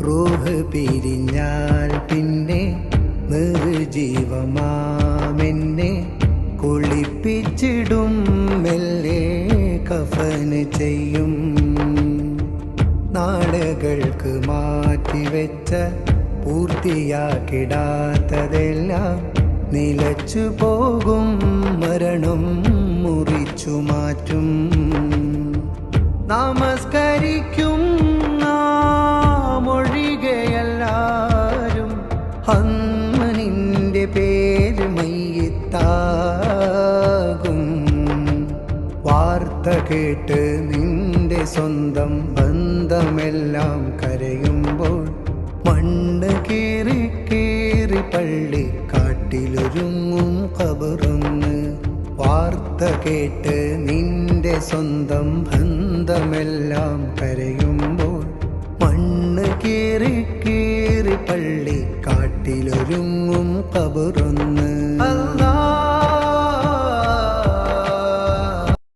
റൂഹ് പിരിഞ്ഞാൽ പിന്നെ നിർജീവമാമെന്നെ കുളിപ്പിച്ചിടും മെല്ലെ കഫന് ചെയ്യും. നാളുകൾക്ക് മാറ്റിവെച്ച പൂർത്തിയാക്കിടാത്തതെല്ലാം നിലച്ചു പോകും. മരണം മുറിച്ചു മാറ്റും. നമസ്കരിക്കും നാമൊഴികെയെല്ലാരും അന്ന് നിന്റെ പേര് മയ്യിത്താകും. വാർത്ത കേട്ട് നിന്റെ സ്വന്തം ബന്ധമെല്ലാം കരയുമ്പോൾ മണ്ണ് കീറി കീറി പള്ളി കാട്ടിലൊരുങ്ങും ഖബറൊന്ന്. വാർത്ത കേട്ട് നിന്റെ സ്വന്തം ബന്ധമെല്ലാം കരയുമ്പോൾ മണ്ണ് കീറി കീറി പള്ളി കാട്ടിലൊരുങ്ങും ഖബറൊന്ന്.